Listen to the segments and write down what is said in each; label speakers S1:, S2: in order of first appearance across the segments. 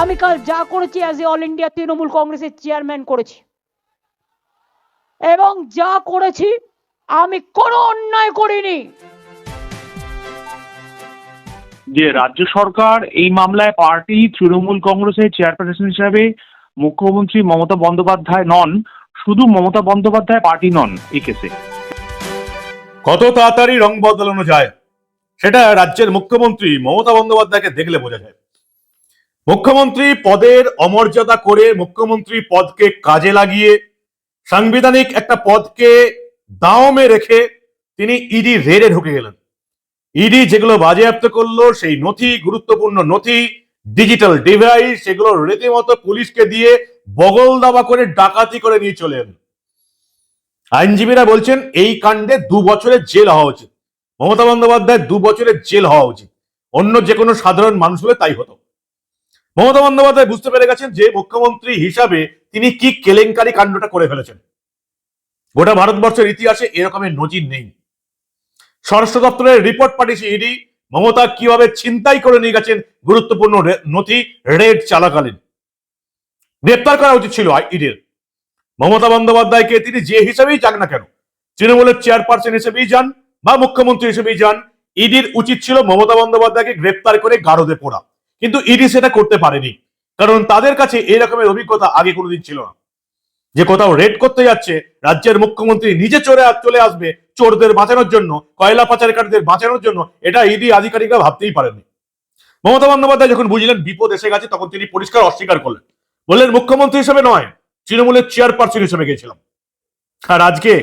S1: আমি কাল যা করেছি as a all India Trinamool কংগ্রেসের চেয়ারম্যান করেছি, এবং যা করেছি আমি কোনো অন্যায় করিনি।
S2: যে রাজ্য সরকার এই মামলায় পার্টি তৃণমূল কংগ্রেসের চেয়ারপারসন হিসাবে মুখ্যমন্ত্রী মমতা বন্দ্যোপাধ্যায় নন, শুধু মমতা বন্দ্যোপাধ্যায় পার্টি নন এই কেসে।
S3: কত তাড়াতাড়ি রং বদলানো যায় সেটা রাজ্যের মুখ্যমন্ত্রী মমতা বন্দ্যোপাধ্যায়কে দেখলে বোঝা যায়। মুখ্যমন্ত্রী পদের অমর্যাদা করে মুখ্যমন্ত্রী পদকে কাজে লাগিয়ে সাংবিধানিক একটা পদকে দাঁওমে রেখে তিনি ইডি রেডে ঢুকে গেলেন। ইডি যেগুলো বাজেয়াপ্ত করলো সেই নথি, গুরুত্বপূর্ণ নথি, ডিজিটাল ডিভাইস, সেগুলো রীতিমতো পুলিশকে দিয়ে বগল দাবা করে ডাকাতি করে নিয়ে চলে এলেন। আইনজীবীরা বলছেন এই কাণ্ডে 2 বছরের জেল হওয়া উচিত। মমতা বন্দ্যোপাধ্যায় 2 বছরের জেল হওয়া উচিত, অন্য যে কোনো সাধারণ মানুষ হলে তাই হতো। মমতা বন্দ্যোপাধ্যায় বুঝতে পেরে গেছেন যে মুখ্যমন্ত্রী হিসাবে তিনি কি কেলেঙ্কারি কাণ্ডটা করে ফেলেছেন। গোটা ভারতবর্ষের ইতিহাসে এরকমের নজির নেই। স্বরাষ্ট্র দপ্তরের রিপোর্ট পাঠিয়েছে ইডি, মমতা কিভাবে ছিনতাই করে নিয়ে গেছেন গুরুত্বপূর্ণ নথি রেড চালাকালীন। গ্রেপ্তার করা উচিত ছিল ইডির। মমতা বন্দ্যোপাধ্যায়কে তিনি যে হিসেবেই যাক না কেন, তৃণমূলের চেয়ারপারসন হিসেবেই যান বা মুখ্যমন্ত্রী হিসেবেই যান, ইডির উচিত ছিল মমতা বন্দ্যোপাধ্যায়কে গ্রেপ্তার করে গারদে পোড়া। কিন্তু ইডি সেটা করতে পারেনি, কারণ তাদের কাছে এই রকমের অভিজ্ঞতা আগে কোনোদিন ছিল না। যে কোথাও রেড করতে যাচ্ছে, রাজ্যের মুখ্যমন্ত্রী নিজে চলে আসবে চোরদের বাঁচানোর জন্য, কয়লা পাচারকারীদের বাঁচানোর জন্য, এটা ইডি আধিকারিকরা ভাবতেই পারেননি। মমতা বন্দ্যোপাধ্যায় যখন বুঝলেন বিপদ এসে গেছে, তখন তিনি পরিষ্কার অস্বীকার করলেন, বললেন মুখ্যমন্ত্রী হিসেবে নয়, তৃণমূলের চেয়ারপারসন হিসেবে গেছিলাম। আর আজকে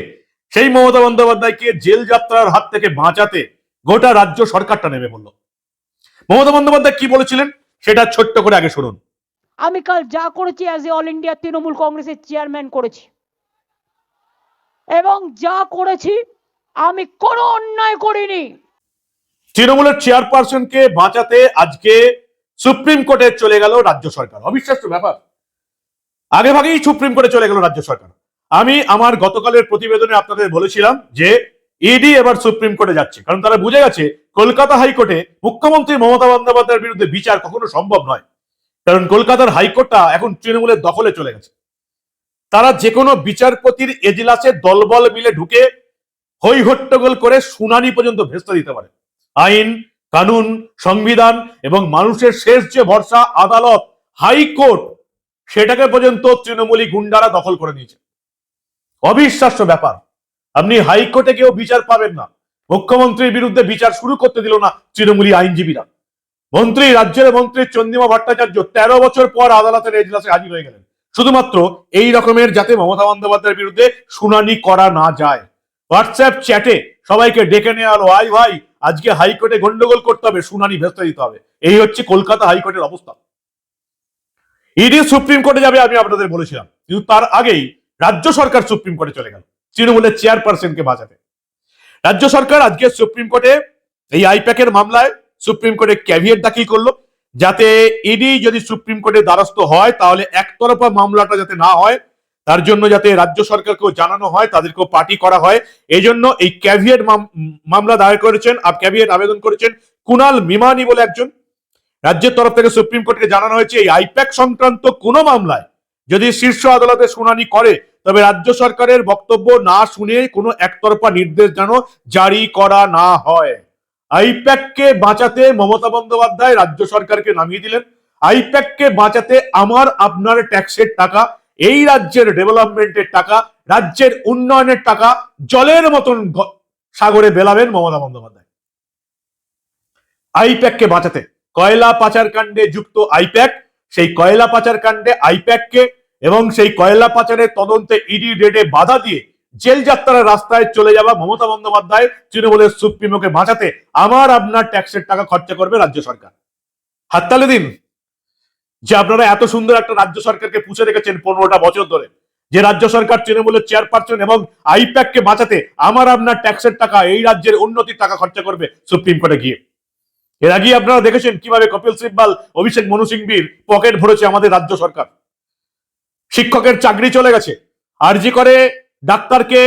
S3: সেই মমতা বন্দ্যোপাধ্যায়কে জেল যাত্রার হাত থেকে বাঁচাতে গোটা রাজ্য সরকারটা নেমে পড়ল। মমতা বন্দ্যোপাধ্যায় কি বলেছিলেন সেটা ছোট্ট করে আগে শুনুন।
S1: আমি কাল যা করেছি as a all India Trinamool কংগ্রেসের চেয়ারম্যান করেছি, এবং যা করেছি আমি কোনো অন্যায় করিনি।
S3: তৃণমূলের চেয়ারপারসনকে বাঁচাতে আজকে সুপ্রিম কোর্টে চলে গেল রাজ্য সরকার। অবিশ্বাস্য ব্যাপার, আগে ভাগেই সুপ্রিম কোর্টে চলে গেল রাজ্য সরকার। আমি আমার গতকালের প্রতিবেদনে আপনাদের বলেছিলাম যে ইডি এবার সুপ্রিম কোর্টে যাচ্ছে, কারণ তারা বুঝে গেছে কলকাতা হাইকোর্টে মুখ্যমন্ত্রী মমতা বন্দ্যোপাধ্যায়ের বিরুদ্ধে বিচার কখনো সম্ভব নয়, কারণ কলকাতার হাইকোর্টটা এখন তৃণমূলের দখলে চলে গেছে। তারা যে কোনো বিচারপতির এজলাসে দলবল মিলে ঢুকে হই হট্টগোল করে শুনানি পর্যন্ত ভেস্তে দিতে পারে। আইন কানুন, সংবিধান এবং মানুষের শেষ যে ভরসা আদালত, হাইকোর্ট, সেটাকে পর্যন্ত তৃণমূলী গুন্ডারা দখল করে নিয়েছে। অবিশ্বাস্য ব্যাপার, আপনি হাইকোর্টে কেউ বিচার পাবেন না, মুখ্যমন্ত্রীর বিরুদ্ধে বিচার শুরু করতে দিল না তৃণমূলী আইনজীবীরা। রাজ্যের মন্ত্রী চন্দ্রিমা ভট্টাচার্য 13 বছর পর আদালতের এজলাসে হাজির হয়ে গেলেন, শুধুমাত্র এই রকমের যাতে মমতা বন্দ্যোপাধ্যায়ের বিরুদ্ধে শুনানি করা না যায়। হোয়াটসঅ্যাপ চ্যাটে সবাইকে ডেকে নেওয়া হলো, আই ভাই আজকে হাইকোর্টে গন্ডগোল করতে হবে, শুনানি ভেস্তে দিতে হবে। এই হচ্ছে কলকাতা হাইকোর্টের অবস্থা। ইডি সুপ্রিম কোর্টে যাবে আমি আপনাদের বলেছিলাম, কিন্তু তার আগেই রাজ্য সরকার সুপ্রিম কোর্টে চলে গেল তৃণমূলের চেয়ারপারসনকে বাঁচাতে। রাজ্য সরকার আজকে সুপ্রিম কোর্টে এই আইপ্যাকের মামলায় সুপ্রিম কোর্টে ক্যাভিয়েট দাখিল করলো, যাতে ইডি যদি সুপ্রিম কোর্টে দ্বারস্থ হয় তাহলে একতরফা মামলাটা যাতে না হয়, তার জন্য যাতে রাজ্য সরকারকেও জানানো হয়, তাদেরকেও পার্টি করা হয়। এই জন্য এই ক্যাভিয়েট মামলা দায়ের করেছেন, ক্যাভিয়েট আবেদন করেছেন কুনাল মিমানি বলে একজন। রাজ্যের তরফ থেকে সুপ্রিম কোর্টকে জানানো হয়েছে এই আইপ্যাক সংক্রান্ত কোনো মামলায় যদি শীর্ষ আদালতে শুনানি করে, তবে রাজ্য সরকারের বক্তব্য না শুনে কোনো একতরফা নির্দেশ যেন জারি করা না হয়। আইপ্যাককে বাঁচাতে মমতা বন্দ্যোপাধ্যায় রাজ্য সরকারকে নামিয়ে দিলেন। আইপ্যাককে বাঁচাতে আমার আপনার ট্যাক্সের টাকা, এই রাজ্যের ডেভেলপমেন্টের টাকা, রাজ্যের উন্নয়নের টাকা জলের মতন সাগরে বেলাবেন মমতা বন্দ্যোপাধ্যায়। আইপ্যাককে বাঁচাতে, কয়লা পাচার কাণ্ডে যুক্ত আইপ্যাক, সেই কয়লা পাচার কাণ্ডে আইপ্যাককে এবং সেই কয়লা পাচারের তদন্তে ইডি রেডে বাধা দিয়ে জেল যাত্রার রাস্তায় চলে যাওয়া মমতা বন্দ্যোপাধ্যায় তৃণমূলের সুপ্রিমোকে বাঁচাতে আমার আপনার ট্যাক্সের টাকা খরচা করবে রাজ্য সরকার। হাততালি দিন যে আপনারা এত সুন্দর একটা রাজ্য সরকারকে পুষে রেখেছেন 15টা বছর ধরে, যে রাজ্য সরকার তৃণমূলের চেয়ারপারসন এবং আইপ্যাককে বাঁচাতে আমার আপনার ট্যাক্সের টাকা, এই রাজ্যের উন্নতির টাকা খরচা করবে সুপ্রিম কোর্টে গিয়ে। এর আগে আপনারা দেখেছেন কিভাবে কপিল সিব্বাল, অভিষেক মনু সিংভির পকেট ভরেছে আমাদের রাজ্য সরকার। শিক্ষকের চাকরি চলে গেছে, আরজি করে ডাক্তারকে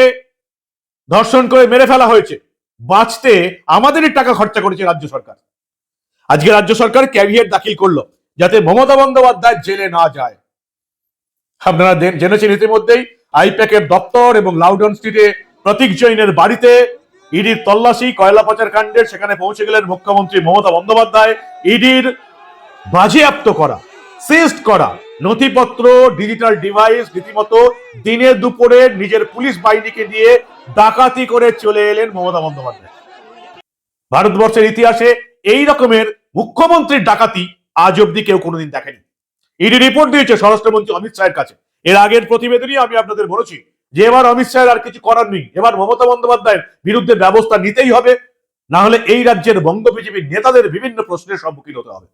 S3: ধর্ষণ করে মেরে ফেলা হয়েছে, বাঁচতে আমাদেরই টাকা খরচা করেছে রাজ্য সরকার। আজকে রাজ্য সরকার ক্যাভিয়েট দাখিল করলো যাতে মমতা বন্দ্যোপাধ্যায় জেলে না যায়। আপনারা জেনেছেন ইতিমধ্যেই আইপ্যাকের দপ্তর এবং লাউডন স্ট্রিটে প্রতীক জৈনের বাড়িতে ইডির তল্লাশি, কয়লা পাচার কাণ্ডের সেখানে পৌঁছে গেলেন মুখ্যমন্ত্রী মমতা বন্দ্যোপাধ্যায়। ইডির বাজেয়াপ্ত করা, সিজড করা নথিপত্র, ডিজিটাল ডিভাইস রীতিমতো দিনে দুপুরে নিজের পুলিশ বাহিনীকে দিয়ে ডাকাতি করে চলে এলেন মমতা বন্দ্যোপাধ্যায়। ভারতবর্ষের ইতিহাসে এই রকমের মুখ্যমন্ত্রীর ডাকাতি আজ অব্দি কেউ কোনোদিন দেখেনি। ইডি রিপোর্ট দিয়েছে স্বরাষ্ট্রমন্ত্রী অমিত শাহের কাছে। এর আগের প্রতিবেদনই আমি আপনাদের বলেছি যে এবার অমিত শাহের আর কিছু করার নেই, এবার মমতা বন্দ্যোপাধ্যায়ের বিরুদ্ধে ব্যবস্থা নিতেই হবে, না হলে এই রাজ্যের বঙ্গ বিজেপির নেতাদের বিভিন্ন প্রশ্নের সম্মুখীন হতে হবে।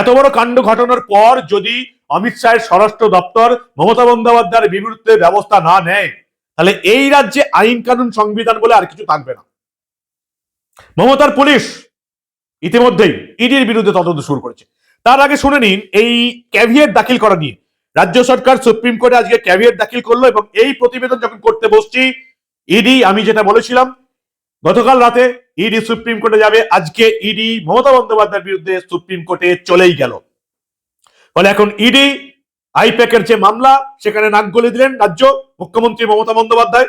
S3: এত বড় কাণ্ড ঘটানোর পর যদি অমিত শাহের স্বরাষ্ট্র দপ্তর মমতা বন্দ্যোপাধ্যায়ের বিরুদ্ধে ব্যবস্থা না নেয়, তাহলে এই রাজ্যে আইন কানুন সংবিধান বলে আর কিছু থাকবে না। মমতার পুলিশ ইতিমধ্যেই ইডির বিরুদ্ধে তদন্ত শুরু করেছে। তার আগে শুনে নিন এই ক্যাভিয়েট দাখিল করা নিয়ে রাজ্য সরকার সুপ্রিম কোর্টে আজকে ক্যাভিয়েট দাখিল করলো, এবং এই প্রতিবেদন যখন করতে বসছি ইডি, আমি যেটা বলেছিলাম গতকাল রাতে ইডি সুপ্রিম কোর্টে যাবে, আজকে ইডি মমতা বন্দ্যোপাধ্যায়ের বিরুদ্ধে সুপ্রিম কোর্টে চলেই গেল। ফলে এখন ইডি আইপ্যাকের যে মামলা সেখানে নাক গলে দিলেন রাজ্য মুখ্যমন্ত্রী মমতা বন্দ্যোপাধ্যায়,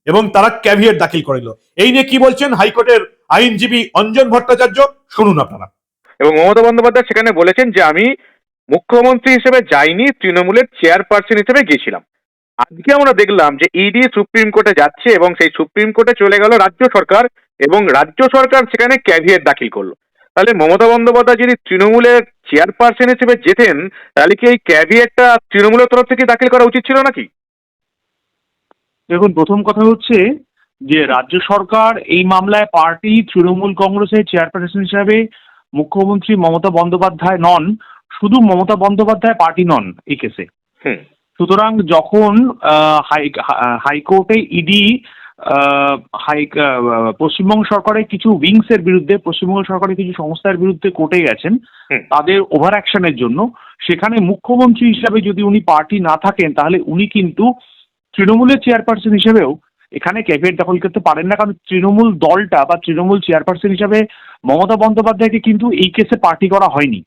S3: এবং তারা ক্যাভিয়েট দাখিল করে দিল। এই নিয়ে কি বলছেন হাইকোর্টের আইনজীবী অঞ্জন ভট্টাচার্য, শুনুন আপনারা।
S4: এবং মমতা বন্দ্যোপাধ্যায় সেখানে বলেছেন যে আমি মুখ্যমন্ত্রী হিসেবে যাইনি, তৃণমূলের চেয়ারপারসন হিসেবে গেছিলাম। আজকে আমরা দেখলাম যে ইডি সুপ্রিম কোর্টে যাচ্ছে এবং সেই সুপ্রিম কোর্টে চলে গেল রাজ্য সরকার, এবং রাজ্য সরকার সেখানে ক্যাভিয়েট দাখিল করলো। তাহলে মমতা বন্দ্যোপাধ্যায় যদি তৃণমূলের চেয়ারপারসন হিসেবে যেতেন, তাহলে কি এই ক্যাভিয়েটটা তৃণমূলের তরফ থেকে দাখিল করা উচিত ছিল নাকি?
S2: দেখুন, প্রথম কথা হচ্ছে যে রাজ্য সরকার এই মামলায় পার্টি তৃণমূল কংগ্রেসের চেয়ারপারসন হিসাবে মুখ্যমন্ত্রী মমতা বন্দ্যোপাধ্যায় নন, শুধু মমতা বন্দ্যোপাধ্যায় পার্টি নন এই কেসে। সুতরাং যখন হাইকোর্টে ইডি পশ্চিমবঙ্গ সরকারের কিছু উইংস এর বিরুদ্ধে, পশ্চিমবঙ্গ সরকারের কিছু সংস্থার বিরুদ্ধে কোর্টে গেছেন তাদের ওভার অ্যাকশনের জন্য, সেখানে মুখ্যমন্ত্রী হিসাবে যদি উনি পার্টি না থাকেন তাহলে উনি কিন্তু তৃণমূলের চেয়ারপারসন হিসেবেও এখানে ক্যাভিয়েট দাখিল করতে পারেন না, কারণ তৃণমূল দলটা বা তৃণমূল চেয়ারপারসন হিসাবে মমতা বন্দ্যোপাধ্যায়কে কিন্তু এই কেসে পার্টি করা হয়নি।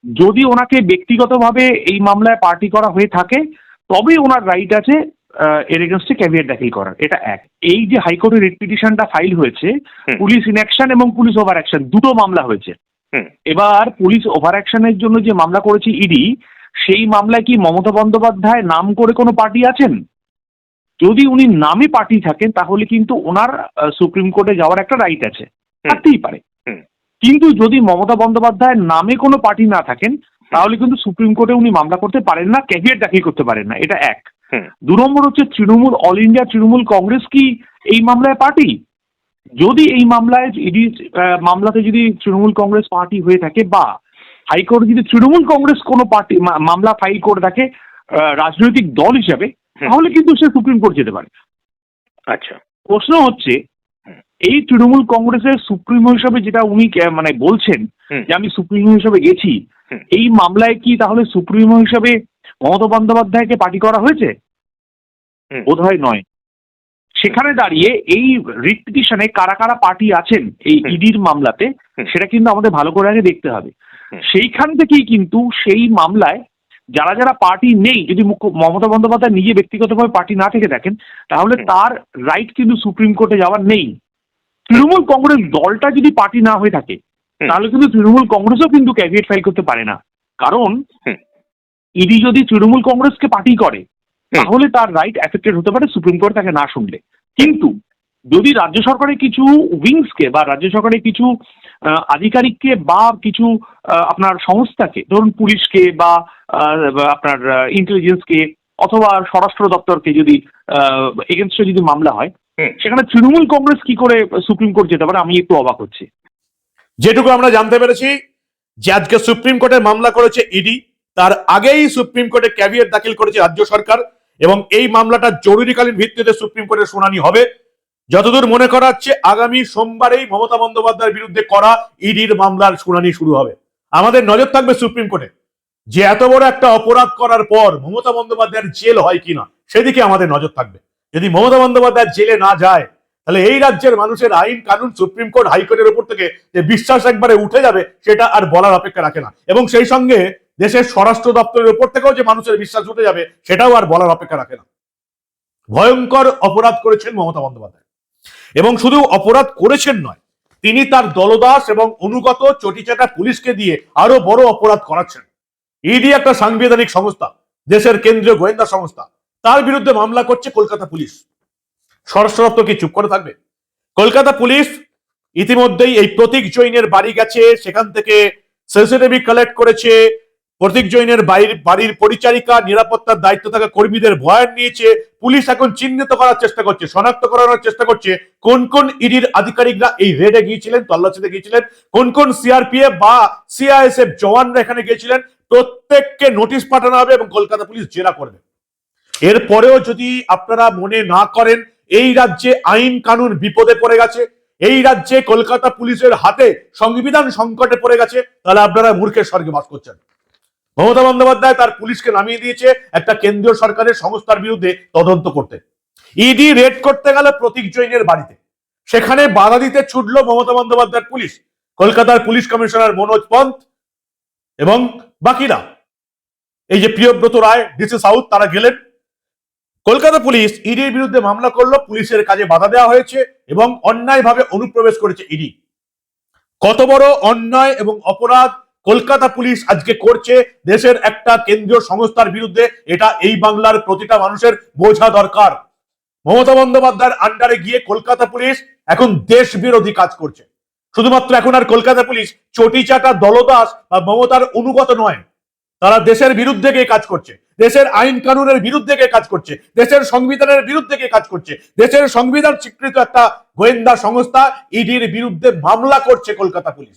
S2: যদি ওনাকে ব্যক্তিগতভাবে এই মামলায় পার্টি করা হয়ে থাকে তবে ওনার রাইট আছে এর এগেনস্টে ক্যাভিয়েট দাখিল করার। এটা এক। এই যে হাইকোর্টের রিট পিটিশনটা ফাইল হয়েছে, পুলিশ ইনঅ্যাকশন এবং পুলিশ ওভার অ্যাকশন দুটো মামলা হয়েছে। এবার পুলিশ ওভার অ্যাকশনের জন্য যে মামলা করেছে ইডি, সেই মামলায় কি মমতা বন্দ্যোপাধ্যায় নাম করে কোনো পার্টি আছেন? যদি উনি নামে পার্টি থাকেন তাহলে কিন্তু ওনার সুপ্রিম কোর্টে যাওয়ার একটা রাইট আছে, থাকতেই পারে। কিন্তু যদি মমতা বন্দ্যোপাধ্যায়ের নামে কোনো পার্টি না থাকেন তাহলে কিন্তু সুপ্রিম কোর্টে উনি মামলা করতে পারেন না, ক্যাভিয়েট দাখিল করতে পারেন না। এটা এক। দু নম্বর হচ্ছে তৃণমূল, অল ইন্ডিয়া তৃণমূল কংগ্রেস কি এই মামলায় পার্টি? যদি এই মামলায় ইডি মামলাতে যদি তৃণমূল কংগ্রেস পার্টি হয়ে থাকে, বা হাইকোর্টে যদি তৃণমূল কংগ্রেস কোনো পার্টি মামলা ফাইল করে থাকে রাজনৈতিক দল হিসাবে, তাহলে কিন্তু সে সুপ্রিম কোর্ট যেতে পারে।
S4: আচ্ছা,
S2: প্রশ্ন হচ্ছে এই তৃণমূল কংগ্রেসের সুপ্রিমো হিসাবে যেটা উনি মানে বলছেন যে আমি সুপ্রিমো হিসাবে গেছি, এই মামলায় কি তাহলে সুপ্রিমো হিসাবে মমতা বন্দ্যোপাধ্যায়কে পার্টি করা হয়েছে? বোধহয় নয়। সেখানে দাঁড়িয়ে এই রিট পিটিশনে কারা কারা পার্টি আছেন এই ইডির মামলাতে, সেটা কিন্তু আমাদের ভালো করে আগে দেখতে হবে। সেইখান থেকেই কিন্তু সেই মামলায় যারা যারা পার্টি নেই, যদি মমতা বন্দ্যোপাধ্যায় নিজে ব্যক্তিগতভাবে পার্টি না থেকে দেখেন, তাহলে তার রাইট কিন্তু সুপ্রিম কোর্টে যাওয়ার নেই। তৃণমূল কংগ্রেস দলটা যদি পার্টি না হয়ে থাকে তাহলে কিন্তু তৃণমূল কংগ্রেসও কিন্তু ক্যাভিয়েট ফাইল করতে পারে না, কারণ ইডি যদি তৃণমূল কংগ্রেসকে পার্টি করে তাহলে তার রাইট অ্যাফেক্টেড হতে পারে সুপ্রিম কোর্ট তাকে না শুনলে। কিন্তু যদি রাজ্য সরকারের কিছু উইংসকে বা রাজ্য সরকারের কিছু আধিকারিককে বা কিছু আপনার সংস্থাকে, ধরুন পুলিশকে বা আপনার ইন্টেলিজেন্সকে অথবা স্বরাষ্ট্র দপ্তরকে যদি এগেনস্টে যদি মামলা হয়, সেখানে তৃণমূল কংগ্রেস কি করে সুপ্রিম কোর্ট যেতে পারে, আমি একটু অবাক হচ্ছি।
S3: যেটুকু আমরা জানতে পেরেছি যে আজকে সুপ্রিম কোর্টে মামলা করেছে ইডি, তার আগেই সুপ্রিম কোর্টে ক্যাভিয়েট দাখিল করেছে রাজ্য সরকার, এবং এই মামলাটা জরুরিকালীন ভিত্তিতে সুপ্রিম কোর্টে শুনানি হবে। যতদূর মনে করা হচ্ছে আগামী সোমবারেই মমতা বন্দ্যোপাধ্যায়ের বিরুদ্ধে করা ইডির মামলার শুনানি শুরু হবে। আমাদের নজর থাকবে সুপ্রিম কোর্টে যে এত বড় একটা অপরাধ করার পর মমতা বন্দ্যোপাধ্যায়ের জেল হয় কিনা, সেদিকে আমাদের নজর থাকবে। যদি মমতা বন্দ্যোপাধ্যায় জেলে না যায় তাহলে এই রাজ্যের মানুষের আইন কানুন সুপ্রিম কোর্ট হাইকোর্টের উপর থেকে যে বিশ্বাস একবারে উঠে যাবে সেটা আর বলার অপেক্ষা রাখে না, এবং সেই সঙ্গে দেশের স্বরাষ্ট্র দপ্তরের উপর থেকেও যে মানুষের বিশ্বাস উঠে যাবে সেটাও আর বলার অপেক্ষা রাখে না। ভয়ঙ্কর অপরাধ করেছেন মমতা বন্দ্যোপাধ্যায়, এবং শুধু অপরাধ করেছেন নয়, তিনি তার দলদাস এবং অনুগত চটিচাটা পুলিশকে দিয়ে আরো বড় অপরাধ করাচ্ছেন। ইডি একটা সাংবিধানিক সংস্থা, দেশের কেন্দ্রীয় গোয়েন্দা সংস্থা, তার বিরুদ্ধে মামলা করছে কলকাতা পুলিশ। স্বরাষ্ট্র দপ্তর কি চুপ করে থাকবে? কলকাতা পুলিশ ইতিমধ্যেই এই প্রতীক জৈনের বাড়ি গেছে, সেখান থেকে সিসিটিভি কালেক্ট করেছে, প্রতীক জৈনের বাড়ির পরিচারিকা, নিরাপত্তার দায়িত্ব থাকা কর্মীদের বয়ান নিয়েছে। পুলিশ এখন চিহ্নিত করার চেষ্টা করছে, শনাক্ত করানোর চেষ্টা করছে কোন কোন ইডির আধিকারিকরা এই রেডে গিয়েছিলেন, তল্লাচিতে গিয়েছিলেন, কোন কোন সিআরপিএফ বা সিআইএসএফ জওয়ানরা এখানে গিয়েছিলেন। প্রত্যেককে নোটিশ পাঠানো হবে এবং কলকাতা পুলিশ জেরা করবে। এরপরেও যদি আপনারা মনে না করেন এই রাজ্যে আইন কানুন বিপদে পড়ে গেছে, এই রাজ্যে কলকাতা পুলিশের হাতে সংবিধান সংকটে পড়ে গেছে, তাহলে আপনারা মূর্খের স্বর্গে বাস করছেন। মমতা বন্দ্যোপাধ্যায় তার পুলিশকে নামিয়ে দিয়েছে একটা কেন্দ্রীয় সরকারের সংস্থার বিরুদ্ধে তদন্ত করতে। ইডি রেড করতে গেল প্রতীক জৈনের বাড়িতে, সেখানে বাধা দিতে ছুটল মমতা বন্দ্যোপাধ্যায়ের পুলিশ, কলকাতার পুলিশ কমিশনার মনোজ পন্থ এবং বাকিরা, এই যে প্রিয়ব্রত রায়, ডিসি সাউথ, তারা গেলেন। কলকাতা পুলিশ ইডির বিরুদ্ধে মামলা করলো, পুলিশের কাজে বাধা দেওয়া হয়েছে এবং অন্যায়ভাবে অনুপ্রবেশ করেছে ইডি। কত বড় অন্যায় এবং অপরাধ কলকাতা পুলিশ আজকে করছে দেশের একটা কেন্দ্রীয় সংস্থার বিরুদ্ধে, এটা এই বাংলার প্রতিটা মানুষের বোঝা দরকার। মমতা বন্দ্যোপাধ্যায়ের আন্ডারে গিয়ে কলকাতা পুলিশ এখন দেশ বিরোধী কাজ করছে। শুধুমাত্র এখন আর কলকাতা পুলিশ চটিচাটা দলদাস বা মমতার অনুগত নয়, তারা দেশের বিরুদ্ধে গিয়ে কাজ করছে, দেশের আইন কানুনের বিরুদ্ধে গিয়ে কাজ করছে, দেশের সংবিধানের বিরুদ্ধে গিয়ে কাজ করছে। দেশের সংবিধান স্বীকৃত একটা গোয়েন্দা সংস্থা ইডির বিরুদ্ধে মামলা করছে কলকাতা পুলিশ।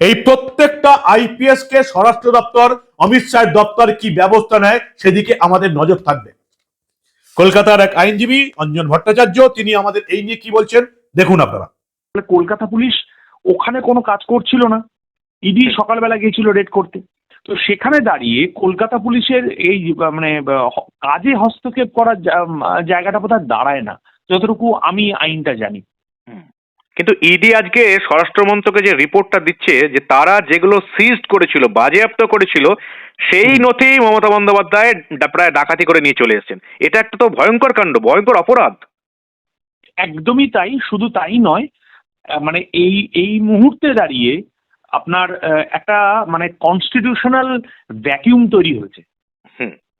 S3: এই প্রত্যেকটা আইপিএস কে স্বরাষ্ট্র দপ্তর, অমিত শাহের দপ্তর কি ব্যবস্থা নেয় সেদিকে আমাদের নজর থাকবে। কলকাতার এক আইনজীবী অঞ্জন ভট্টাচার্য, তিনি আমাদের এই নিয়ে কি বলছেন দেখুন আপনারা।
S2: কলকাতা পুলিশ ওখানে কোনো কাজ করছিল না, ইডি সকালবেলা গিয়েছিল রেড করতে। তো সেখানে দাঁড়িয়ে কলকাতা পুলিশের এই মানে কাজে হস্তক্ষেপ করার জায়গাটা বোধহয় দাঁড়ায় না, যতটুকু আমি আইনটা জানি।
S4: কিন্তু ইডি আজকে স্বরাষ্ট্র মন্ত্রকে যে রিপোর্টটা দিচ্ছে যে তারা যেগুলো সিজড করেছিল, বাজেয়াপ্ত করেছিল, সেই নথি মমতা বন্দ্যোপাধ্যায় প্রায় ডাকাতি করে নিয়ে চলে এসেছেন। এটা একটা তো ভয়ঙ্কর কাণ্ড, ভয়ঙ্কর অপরাধ।
S2: একদমই তাই, শুধু তাই নয়, মানে এই মুহূর্তে দাঁড়িয়ে আপনার একটা মানে কনস্টিটিউশনাল ভ্যাকিউম তৈরি হয়েছে।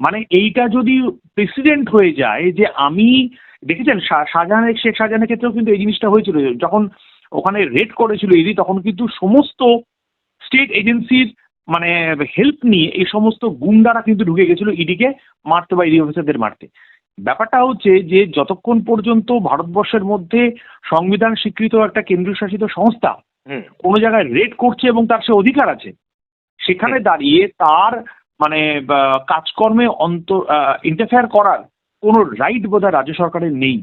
S2: মানে এইটা যদি প্রেসিডেন্ট হয়ে যায়, যে আমি দেখেছেন শেখ শাহজাহানের ক্ষেত্রেও কিন্তু এই জিনিসটা হয়েছিল, যখন ওখানে রেড করেছিল ইডি, তখন কিন্তু সমস্ত স্টেট এজেন্সির মানে হেল্প নিয়ে এই সমস্ত গুন্ডারা কিন্তু ঢুকে গেছিল ইডিকে মারতে বা ইডি অফিসারদের মারতে। ব্যাপারটা হচ্ছে যে যতক্ষণ পর্যন্ত ভারতবর্ষের মধ্যে সংবিধান স্বীকৃত একটা কেন্দ্রীয় শাসিত সংস্থা কোনো জায়গায় রেড করছে এবং তার সে অধিকার আছে, সেখানে দাঁড়িয়ে তার মানে কাজকর্মে ইন্টারফেয়ার করার কোনো রাইট বোধহয় রাজ্য সরকারের নেই,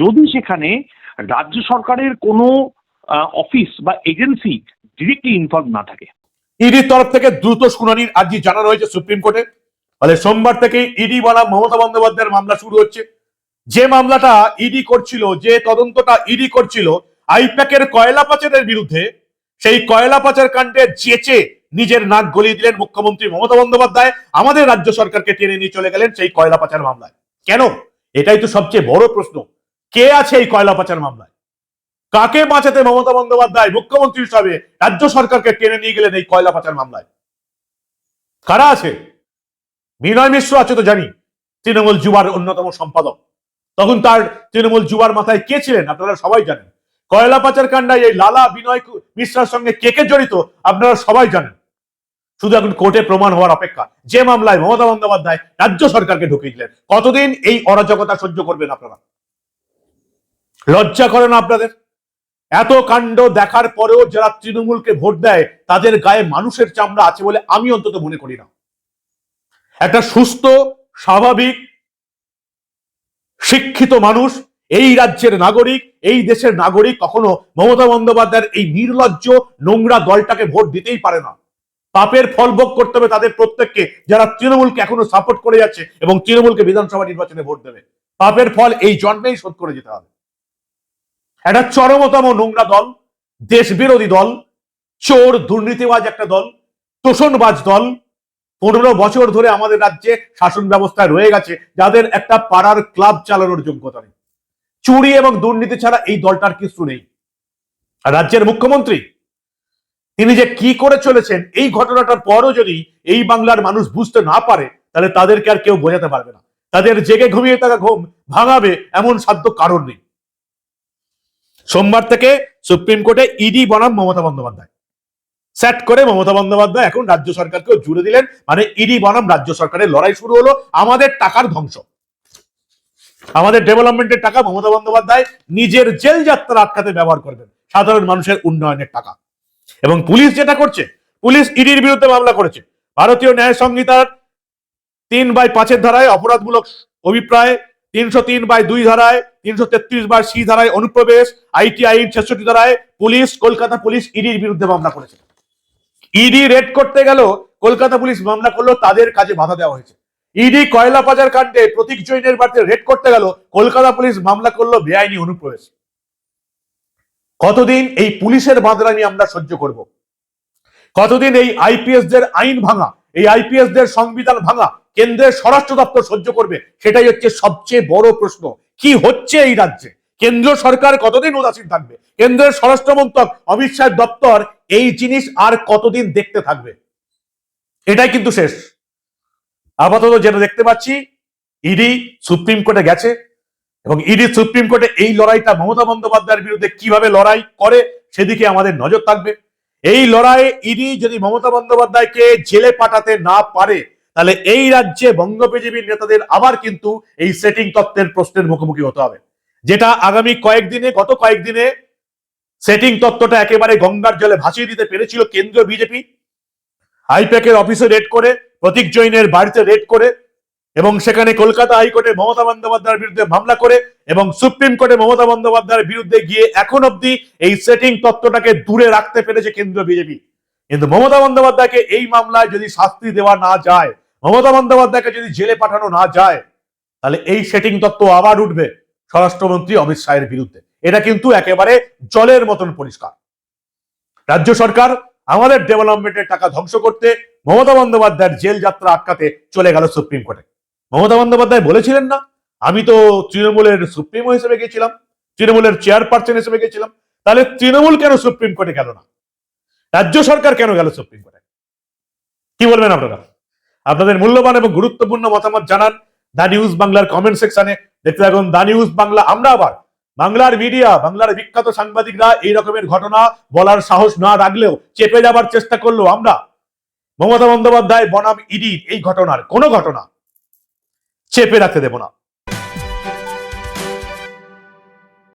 S2: যদি সেখানে রাজ্য সরকারের কোনো অফিস বা এজেন্সি ডিরেক্টলি ইনভলভ না থাকে।
S3: ইডির তরফ থেকে দ্রুত শুনানির আর্জি জানানো হয়েছে সুপ্রিম কোর্টে। ফলে সোমবার থেকে ইডি বনাম মমতা বন্দ্যোপাধ্যায়ের মামলা শুরু হচ্ছে। যে মামলাটা ইডি করছিল, যে তদন্তটা ইডি করছিল আইপ্যাকের কয়লা পাচারের বিরুদ্ধে, সেই কয়লা পাচার কাণ্ডে চেচে নিজের নাক গলিয়ে দিলেন মুখ্যমন্ত্রী মমতা বন্দ্যোপাধ্যায়। আমাদের রাজ্য সরকারকে টেনে নিয়ে চলে গেলেন সেই কয়লা পাচার মামলায়। কেন? এটাই তো সবচেয়ে বড় প্রশ্ন। কে আছে এই কয়লা পাচার মামলায়? কাকে বাঁচাতে মমতা বন্দ্যোপাধ্যায় মুখ্যমন্ত্রী হিসাবে রাজ্য সরকারকে টেনে নিয়ে গেলেন এই কয়লা পাচার মামলায়? কারা আছে? বিনয় মিশ্র আছে তো জানি, তৃণমূল যুবার অন্যতম সম্পাদক। তখন তার তৃণমূল যুবার মাথায় কে ছিলেন আপনারা সবাই জানেন। কয়লা পাচার কাণ্ডায় এই লালা বিনয় মিশ্রার সঙ্গে কে কে জড়িত আপনারা সবাই জানেন। শুধু এখন কোর্টে প্রমাণ হওয়ার অপেক্ষা, যে মামলায় মমতা বন্দ্যোপাধ্যায় রাজ্য সরকারকে ঢুকিয়ে দিলেন। কতদিন এই অরাজকতা সহ্য করবেন আপনারা? লজ্জা করে না আপনাদের? এত কাণ্ড দেখার পরেও যারা তৃণমূলকে ভোট দেয় তাদের গায়ে মানুষের চামড়া আছে বলে আমি অন্তত মনে করি না। একটা সুস্থ, স্বাভাবিক, শিক্ষিত মানুষ, এই রাজ্যের নাগরিক, এই দেশের নাগরিক কখনো মমতা বন্দ্যোপাধ্যায়ের এই নির্লজ্জ নোংরা দলটাকে ভোট দিতেই পারে না। পাপের ফল ভোগ করতে হবে তাদের প্রত্যেককে, যারা তৃণমূলকে এখনো সাপোর্ট করে যাচ্ছে এবং তৃণমূলকে বিধানসভা নির্বাচনে ভোট দেবে। পাপের ফল এই জন্মেই শোধ করে যেতে হবে। একটা চরমতম নোংরা দল, দেশ বিরোধী দল, চোর দুর্নীতিবাজ একটা দল, তোষণবাজ দল 15 বছর ধরে আমাদের রাজ্যে শাসন ব্যবস্থায় রয়ে গেছে, যাদের একটা পাড়ার ক্লাব চালানোর যোগ্যতা নেই। চুরি এবং দুর্নীতি ছাড়া এই দলটার কিছু নেই। আর রাজ্যের মুখ্যমন্ত্রী তিনি যে কি করে চলেছেন, এই ঘটনাটার পরও যদি এই বাংলার মানুষ বুঝতে না পারে, তাহলে তাদেরকে আর কেউ বোঝাতে পারবে না। তাদের জেগে ঘুমিয়ে থাকা ঘুম ভাঙাবে এমন সাধ্য কারণ নেই। সোমবার থেকে সুপ্রিম কোর্টে ইডি বনাম মমতা বন্দ্যোপাধ্যায় সেট করে মমতা বন্দ্যোপাধ্যায় এখন রাজ্য সরকারকেও জুড়ে দিলেন। মানে ইডি বনাম রাজ্য সরকারের লড়াই শুরু হলো। আমাদের টাকার ধ্বংস, আমাদের ডেভেলপমেন্টের টাকা মমতা বন্দ্যোপাধ্যায় নিজের জেল যাত্রা আটকাতে ব্যবহার করবেন, সাধারণ মানুষের উন্নয়নের টাকা। এবং পুলিশ যেটা করছে, পুলিশ ইডির বিরুদ্ধে মামলা করেছে ভারতীয় ন্যায় সংহিতার 3/5 ধারায় অপরাধমূলক অভিপ্রায়, 303/2 ধারায়, 333/C ধারায় অনুপ্রবেশ, আইটি আইন 66 ধারায় পুলিশ, কলকাতা পুলিশ ইডির বিরুদ্ধে মামলা করেছে। ইডি রেড করতে গেল, কলকাতা পুলিশ মামলা করলো, তাদের কাজে বাধা দেওয়া হয়েছে। ইডি কয়লা পাচার কাণ্ডে প্রতীক জৈনের বাড়িতে রেড করতে গেল, কলকাতা পুলিশ মামলা করলো বেআইনি অনুপ্রবেশ। কতদিন এই পুলিশের বাঁদরামি আমরা সহ্য করব? কতদিন এই আইপিএস দের আইন ভাঙা, এই আইপিএস দের সংবিধান ভাঙা কেন্দ্রের স্বরাষ্ট্র দপ্তর সহ্য করবে? সেটাই হচ্ছে সবচেয়ে বড় প্রশ্ন। কি হচ্ছে এই রাজ্যে? কেন্দ্র সরকার কতদিন উদাসীন থাকবে? কেন্দ্রের স্বরাষ্ট্র মন্ত্রক অমিত শাহের দপ্তর এই জিনিস আর কতদিন দেখতে থাকবে? এটাই কিন্তু শেষ। আপাতত যেটা দেখতে পাচ্ছি, ইডি সুপ্রিম কোর্টে গেছে এবং ইডি সুপ্রিম কোর্টে এই লড়াইটা মমতা বন্দ্যোপাধ্যায়ের বিরুদ্ধে কিভাবে লড়াই করে সেদিকে আমাদের নজর থাকবে। এই লড়াইয়ে ইডি যদি মমতা বন্দ্যোপাধ্যায়কে জেলে পাঠাতে না পারে, তাহলে এই রাজ্যে বঙ্গ বিজেপির নেতাদের আবার কিন্তু এই সেটিং তত্ত্বের প্রশ্নের মুখোমুখি হতে হবে, যেটা আগামী কয়েকদিনে, গত কয়েকদিনে সেটিং তত্ত্বটা একেবারে গঙ্গার জলে ভাসিয়ে দিতে পেরেছিল কেন্দ্রীয় বিজেপি। আইপ্যাকের অফিসে রেড করে, প্রতীক জৈনের বাড়িতে রেড করে, এবং সেখানে কলকাতা হাইকোর্টে মমতা বন্দ্যোপাধ্যায়ের বিরুদ্ধে মামলা করে, এবং সুপ্রিম কোর্টে মমতা বন্দ্যোপাধ্যায়ের বিরুদ্ধে গিয়ে এখন অব্দি এই সেটিং তত্ত্বটাকে দূরে রাখতে পেরেছে কেন্দ্রীয় বিজেপি। কিন্তু মমতা বন্দ্যোপাধ্যায়কে এই মামলায় যদি শাস্তি দেওয়া না যায়, মমতা বন্দ্যোপাধ্যায়কে যদি জেলে পাঠানো না যায়, তাহলে এই সেটিং তত্ত্ব আবার উঠবে স্বরাষ্ট্রমন্ত্রী অমিত শাহের বিরুদ্ধে। এটা কিন্তু একেবারে জলের মতন পরিষ্কার। রাজ্য সরকার আমাদের ডেভেলপমেন্টের টাকা ধ্বংস করতে মমতা বন্দ্যোপাধ্যায়ের জেল যাত্রা আটকাতে চলে গেল সুপ্রিম কোর্টে। মমতা বন্দ্যোপাধ্যায় বলেছিলেন না, আমি তো তৃণমূলের সুপ্রিমো হিসেবে গেছিলাম, তৃণমূলের চেয়ারপারসন হিসেবে গেছিলাম। তাহলে তৃণমূল কেন সুপ্রিম কোর্টে গেল না? রাজ্য সরকার কেন গেল সুপ্রিম কোর্টে? কি বলবেন আপনারা? আপনাদের মূল্যবান এবং গুরুত্বপূর্ণ মতামত জানান দা নিউজ বাংলার কমেন্ট সেকশনে। দেখতে থাকুন দা নিউজ বাংলা। আমরা আবার বাংলার মিডিয়া, বাংলার বিখ্যাত সাংবাদিকরা এই রকমের ঘটনা বলার সাহস না রাখলেও, চেপে যাবার চেষ্টা করলেও, আমরা মমতা বন্দ্যোপাধ্যায় বনাম ইডি এই ঘটনার কোনো ঘটনা চেপে রাখতে দেব না।